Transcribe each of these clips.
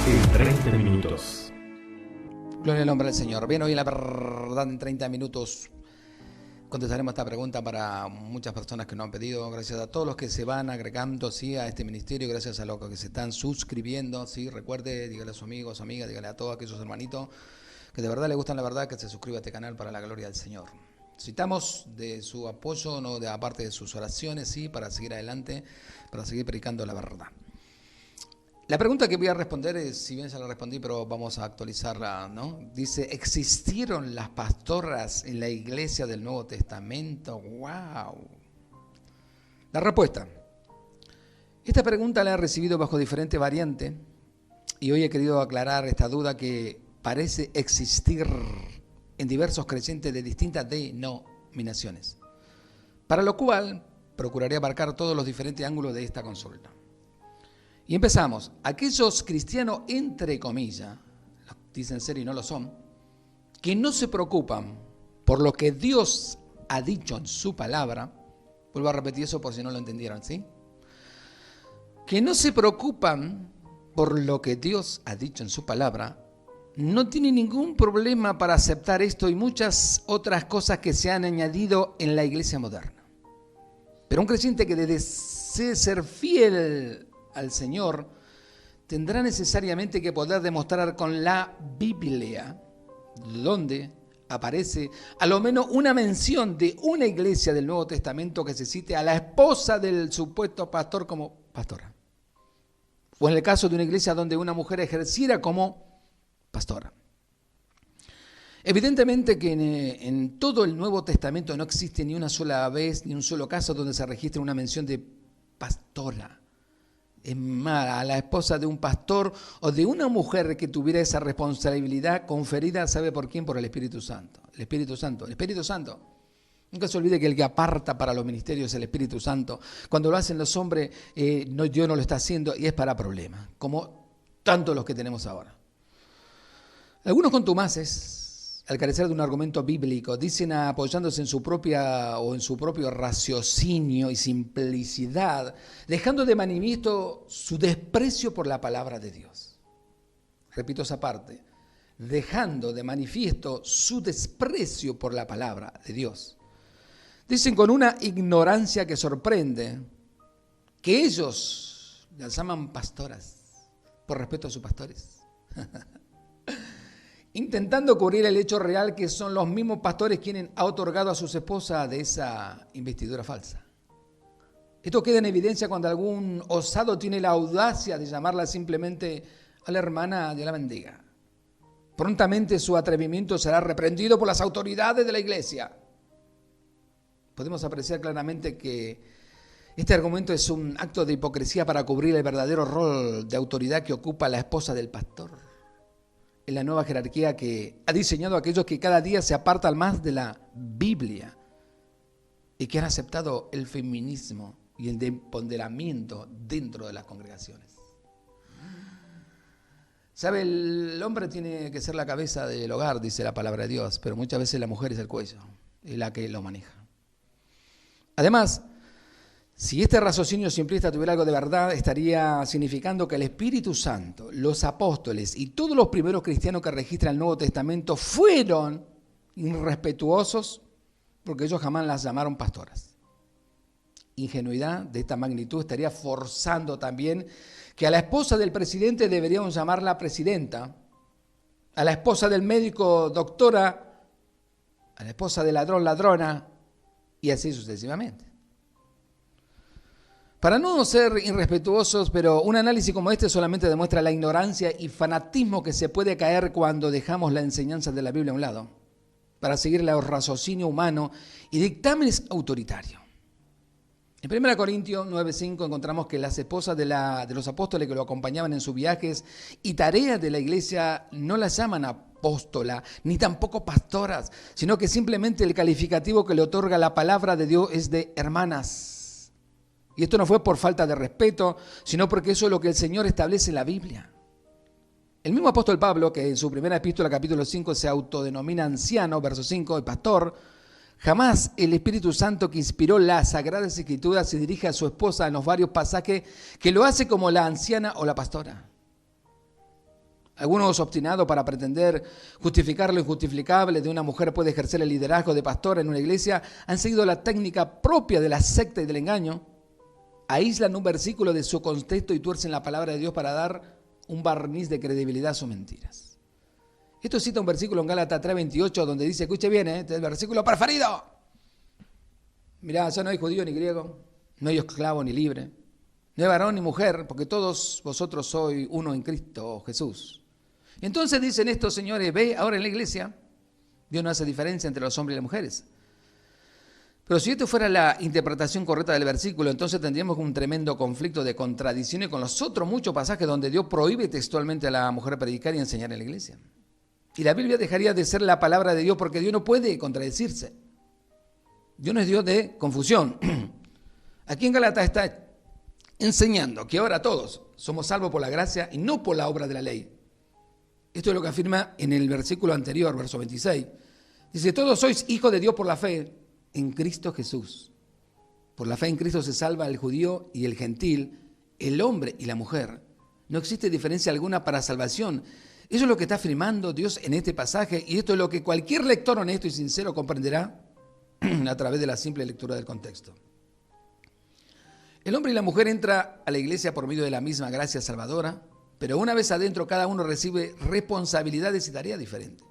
en 30 minutos. Gloria al nombre del Señor. Bien, hoy en La Verdad en 30 minutos contestaremos esta pregunta para muchas personas que nos han pedido. Gracias a todos los que se van agregando, ¿sí?, a este ministerio, gracias a los que se están suscribiendo, ¿sí? Recuerde, dígale a sus amigos, amigas, dígale a todos aquellos hermanitos que de verdad le gustan la verdad, que se suscriba a este canal para la gloria del Señor. Necesitamos de su apoyo, no de aparte de sus oraciones, ¿sí?, para seguir adelante, para seguir predicando la verdad. La pregunta que voy a responder es, si bien ya la respondí, pero vamos a actualizarla, ¿no? Dice, ¿existieron las pastoras en la iglesia del Nuevo Testamento? ¡Wow! La respuesta. Esta pregunta la he recibido bajo diferentes variantes y hoy he querido aclarar esta duda que parece existir en diversos creyentes de distintas denominaciones, para lo cual procuraré abarcar todos los diferentes ángulos de esta consulta. Y empezamos. Aquellos cristianos, entre comillas, dicen ser y no lo son, que no se preocupan por lo que Dios ha dicho en su palabra, vuelvo a repetir eso por si no lo entendieron, ¿sí? Que no se preocupan por lo que Dios ha dicho en su palabra, no tienen ningún problema para aceptar esto y muchas otras cosas que se han añadido en la iglesia moderna. Pero un creyente que desee ser fiel al Señor, tendrá necesariamente que poder demostrar con la Biblia, donde aparece a lo menos una mención de una iglesia del Nuevo Testamento que se cite a la esposa del supuesto pastor como pastora. O en el caso de una iglesia donde una mujer ejerciera como pastora. Evidentemente que en todo el Nuevo Testamento no existe ni una sola vez, ni un solo caso donde se registre una mención de pastora. Es más, a la esposa de un pastor o de una mujer que tuviera esa responsabilidad conferida, ¿sabe por quién? Por el Espíritu Santo. El Espíritu Santo. El Espíritu Santo. Nunca se olvide que el que aparta para los ministerios es el Espíritu Santo. Cuando lo hacen los hombres, Dios no lo está haciendo y es para problemas, como tantos los que tenemos ahora. Algunos contumaces, al carecer de un argumento bíblico, dicen apoyándose en su propio raciocinio y simplicidad, dejando de manifiesto su desprecio por la palabra de Dios. Repito esa parte, dejando de manifiesto su desprecio por la palabra de Dios. Dicen con una ignorancia que sorprende que ellos las llaman pastoras, por respeto a sus pastores. Intentando cubrir el hecho real que son los mismos pastores quienes han otorgado a sus esposas de esa investidura falsa. Esto queda en evidencia cuando algún osado tiene la audacia de llamarla simplemente a la hermana de la mendiga. Prontamente su atrevimiento será reprendido por las autoridades de la iglesia. Podemos apreciar claramente que este argumento es un acto de hipocresía para cubrir el verdadero rol de autoridad que ocupa la esposa del pastor en la nueva jerarquía que ha diseñado a aquellos que cada día se apartan más de la Biblia y que han aceptado el feminismo y el empoderamiento dentro de las congregaciones. ¿Sabe? El hombre tiene que ser la cabeza del hogar, dice la palabra de Dios, pero muchas veces la mujer es el cuello, es la que lo maneja. Además, si este raciocinio simplista tuviera algo de verdad, estaría significando que el Espíritu Santo, los apóstoles y todos los primeros cristianos que registran el Nuevo Testamento fueron irrespetuosos porque ellos jamás las llamaron pastoras. Ingenuidad de esta magnitud estaría forzando también que a la esposa del presidente deberíamos llamarla presidenta, a la esposa del médico doctora, a la esposa del ladrón ladrona y así sucesivamente. Para no ser irrespetuosos, pero un análisis como este solamente demuestra la ignorancia y fanatismo que se puede caer cuando dejamos la enseñanza de la Biblia a un lado, para seguir el raciocinio humano y dictámenes autoritarios. En 1 Corintios 9:5 encontramos que las esposas de los apóstoles que lo acompañaban en sus viajes y tareas de la iglesia no las llaman apóstola, ni tampoco pastoras, sino que simplemente el calificativo que le otorga la palabra de Dios es de hermanas. Y esto no fue por falta de respeto, sino porque eso es lo que el Señor establece en la Biblia. El mismo apóstol Pablo, que en su primera epístola, capítulo 5, se autodenomina anciano, verso 5, el pastor, jamás el Espíritu Santo que inspiró las Sagradas Escrituras se dirige a su esposa en los varios pasajes que lo hace como la anciana o la pastora. Algunos obstinados para pretender justificar lo injustificable de una mujer puede ejercer el liderazgo de pastora en una iglesia han seguido la técnica propia de la secta y del engaño. Aíslan un versículo de su contexto y tuercen la palabra de Dios para dar un barniz de credibilidad a sus mentiras. Esto cita un versículo en Gálatas 3:28 donde dice, escuche bien, este es el versículo preferido. Mirá, ya no hay judío ni griego, no hay esclavo ni libre, no hay varón ni mujer, porque todos vosotros sois uno en Cristo Jesús. Entonces dicen estos señores, ve ahora en la iglesia, Dios no hace diferencia entre los hombres y las mujeres. Pero si esto fuera la interpretación correcta del versículo, entonces tendríamos un tremendo conflicto de contradicciones con los otros muchos pasajes donde Dios prohíbe textualmente a la mujer predicar y enseñar en la iglesia. Y la Biblia dejaría de ser la palabra de Dios porque Dios no puede contradecirse. Dios no es Dios de confusión. Aquí en Gálatas está enseñando que ahora todos somos salvos por la gracia y no por la obra de la ley. Esto es lo que afirma en el versículo anterior, verso 26. Dice, todos sois hijos de Dios por la fe en Cristo Jesús. Por la fe en Cristo se salva el judío y el gentil, el hombre y la mujer. No existe diferencia alguna para salvación. Eso es lo que está afirmando Dios en este pasaje y esto es lo que cualquier lector honesto y sincero comprenderá a través de la simple lectura del contexto. El hombre y la mujer entran a la iglesia por medio de la misma gracia salvadora, pero una vez adentro cada uno recibe responsabilidades y tareas diferentes.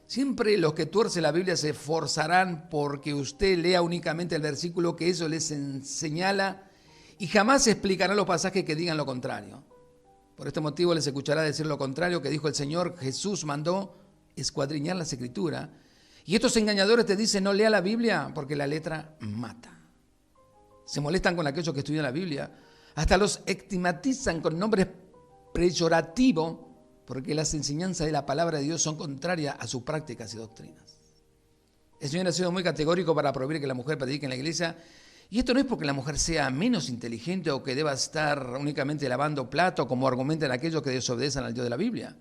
Siempre los que tuercen la Biblia se esforzarán porque usted lea únicamente el versículo que eso les señala y jamás explicarán los pasajes que digan lo contrario. Por este motivo les escuchará decir lo contrario que dijo el Señor. Jesús mandó escuadriñar las Escrituras. Y estos engañadores te dicen no lea la Biblia porque la letra mata. Se molestan con aquellos que estudian la Biblia. Hasta los estigmatizan con nombres peyorativos porque las enseñanzas de la palabra de Dios son contrarias a sus prácticas y doctrinas. El Señor ha sido muy categórico para prohibir que la mujer predique en la iglesia. Y esto no es porque la mujer sea menos inteligente o que deba estar únicamente lavando plato, como argumentan aquellos que desobedecen al Dios de la Biblia.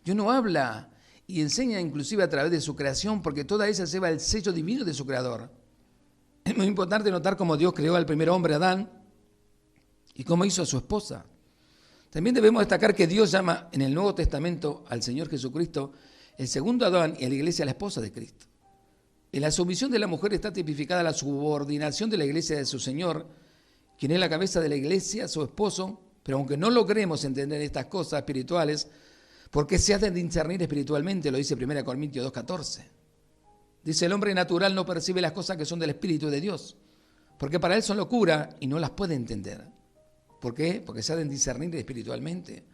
Dios no habla y enseña inclusive a través de su creación, porque toda ella lleva el sello divino de su creador. Es muy importante notar cómo Dios creó al primer hombre, Adán, y cómo hizo a su esposa. También debemos destacar que Dios llama en el Nuevo Testamento al Señor Jesucristo el segundo Adán y a la iglesia la esposa de Cristo. En la sumisión de la mujer está tipificada la subordinación de la iglesia de su Señor, quien es la cabeza de la iglesia, su esposo, pero aunque no logremos entender estas cosas espirituales, porque se hacen de discernir espiritualmente, lo dice 1 Corintios 2:14. Dice, el hombre natural no percibe las cosas que son del Espíritu de Dios, porque para él son locura y no las puede entender. ¿Por qué? Porque se hacen discernir espiritualmente.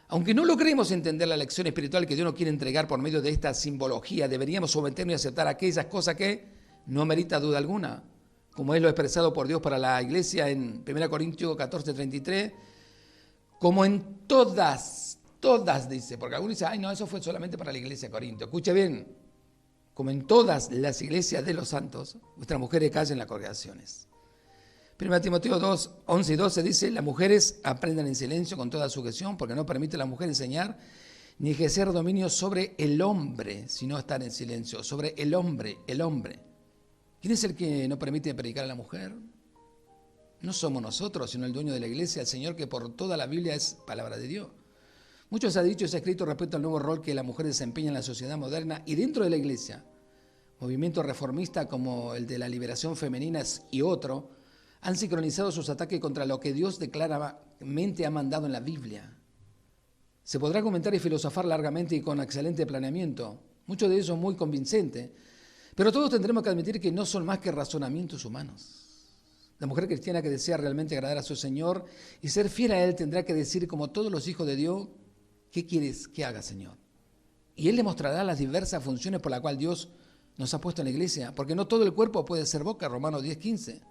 Aunque no logremos entender la lección espiritual que Dios nos quiere entregar por medio de esta simbología, deberíamos someternos y aceptar aquellas cosas que no merita duda alguna, como es lo expresado por Dios para la iglesia en 1 Corintios 14:33, como en todas dice, porque algunos dicen, ay no, eso fue solamente para la iglesia de Corinto. Escuche bien, como en todas las iglesias de los santos, vuestras mujeres callen las congregaciones. 1 Timoteo 2, 11 y 12 dice, las mujeres aprendan en silencio con toda sujeción, porque no permite a la mujer enseñar ni ejercer dominio sobre el hombre, sino estar en silencio, sobre el hombre. ¿Quién es el que no permite predicar a la mujer? No somos nosotros, sino el dueño de la iglesia, el Señor, que por toda la Biblia es palabra de Dios. Mucho se ha dicho y se ha escrito respecto al nuevo rol que la mujer desempeña en la sociedad moderna y dentro de la iglesia. Movimientos reformistas como el de la liberación femenina y otro, han sincronizado sus ataques contra lo que Dios declaradamente ha mandado en la Biblia. Se podrá comentar y filosofar largamente y con excelente planeamiento, muchos de ellos muy convincentes, pero todos tendremos que admitir que no son más que razonamientos humanos. La mujer cristiana que desea realmente agradar a su Señor y ser fiel a Él tendrá que decir, como todos los hijos de Dios, ¿qué quieres que haga, Señor? Y Él le mostrará las diversas funciones por las cuales Dios nos ha puesto en la iglesia, porque no todo el cuerpo puede ser boca, Romanos 10:15.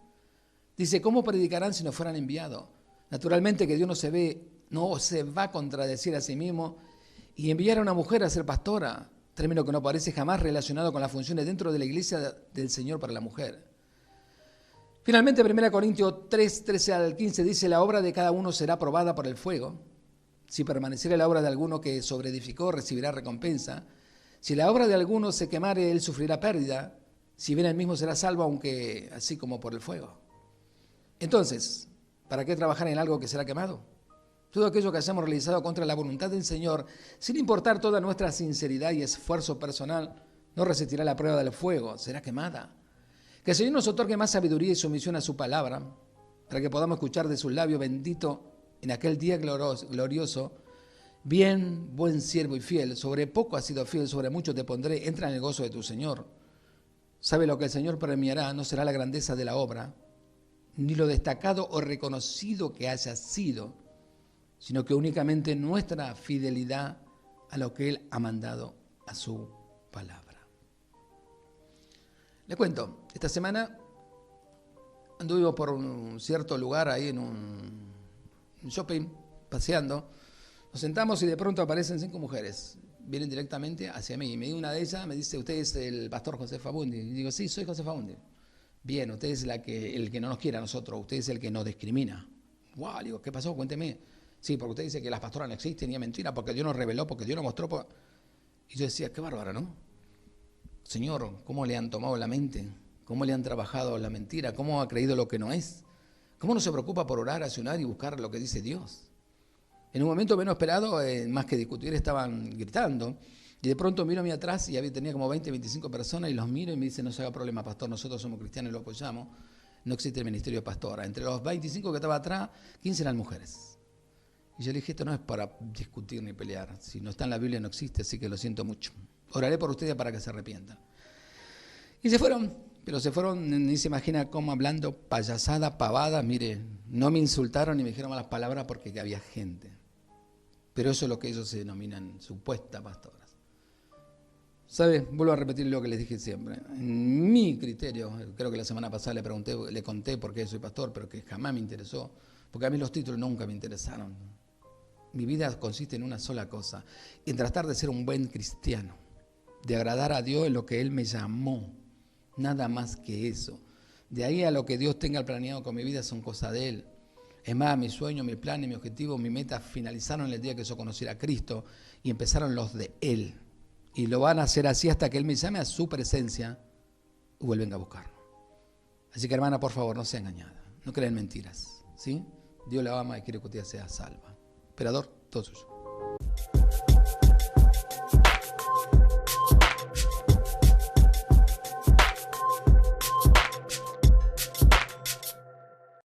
Dice, ¿cómo predicarán si no fueran enviados? Naturalmente que Dios no se va a contradecir a sí mismo y enviar a una mujer a ser pastora, término que no aparece jamás relacionado con las funciones dentro de la iglesia del Señor para la mujer. Finalmente, 1 Corintios 3, 13 al 15 dice, la obra de cada uno será probada por el fuego. Si permaneciere la obra de alguno que sobreedificó, recibirá recompensa. Si la obra de alguno se quemare, él sufrirá pérdida. Si bien él mismo será salvo, aunque así como por el fuego. Entonces, ¿para qué trabajar en algo que será quemado? Todo aquello que hayamos realizado contra la voluntad del Señor, sin importar toda nuestra sinceridad y esfuerzo personal, no resistirá la prueba del fuego, será quemada. Que el Señor nos otorgue más sabiduría y sumisión a su palabra, para que podamos escuchar de sus labios bendito en aquel día glorioso. Bien, buen siervo y fiel, sobre poco has sido fiel, sobre mucho te pondré, entra en el gozo de tu Señor. Sabe lo que el Señor premiará, no será la grandeza de la obra, ni lo destacado o reconocido que haya sido, sino que únicamente nuestra fidelidad a lo que Él ha mandado a su palabra. Le cuento, esta semana anduvimos por un cierto lugar ahí en un shopping, paseando. Nos sentamos y de pronto aparecen 5 mujeres. Vienen directamente hacia mí. Y una de ellas me dice, ¿usted es el pastor José Fabundi? Y digo, sí, soy José Fabundi. Bien, usted es el que no nos quiere a nosotros, usted es el que nos discrimina. Wow, digo, ¿qué pasó? Cuénteme. Sí, porque usted dice que las pastoras no existen y es mentira, porque Dios nos reveló, porque Dios nos mostró. Y yo decía, qué bárbaro, ¿no? Señor, ¿cómo le han tomado la mente? ¿Cómo le han trabajado la mentira? ¿Cómo ha creído lo que no es? ¿Cómo no se preocupa por orar, ayunar y buscar lo que dice Dios? En un momento menos esperado, más que discutir, estaban gritando. Y de pronto miro a mí atrás y tenía como 20, 25 personas y los miro y me dicen, no se haga problema, pastor, nosotros somos cristianos y lo apoyamos. No existe el ministerio de pastora. Entre los 25 que estaba atrás, 15 eran mujeres. Y yo le dije, esto no es para discutir ni pelear. Si no está en la Biblia no existe, así que lo siento mucho. Oraré por ustedes para que se arrepientan. Y se fueron, pero se fueron, ni se imagina cómo hablando payasada, pavada. Mire, no me insultaron ni me dijeron malas palabras porque había gente. Pero eso es lo que ellos se denominan supuestas pastoras. ¿Sabe? Vuelvo a repetir lo que les dije siempre. En mi criterio, creo que la semana pasada le conté por qué soy pastor, pero que jamás me interesó, porque a mí los títulos nunca me interesaron. Mi vida consiste en una sola cosa, en tratar de ser un buen cristiano, de agradar a Dios en lo que Él me llamó, nada más que eso. De ahí a lo que Dios tenga planeado con mi vida son cosas de Él. Es más, mi sueño, mi plan y mi objetivo, mi meta finalizaron el día que yo conociera a Cristo y empezaron los de Él. Y lo van a hacer así hasta que Él me llame a su presencia y vuelven a buscarlo. Así que, hermana, por favor, no sea engañada. No crean mentiras, ¿sí? Dios la ama y quiere que usted sea salva. Emperador, todo suyo.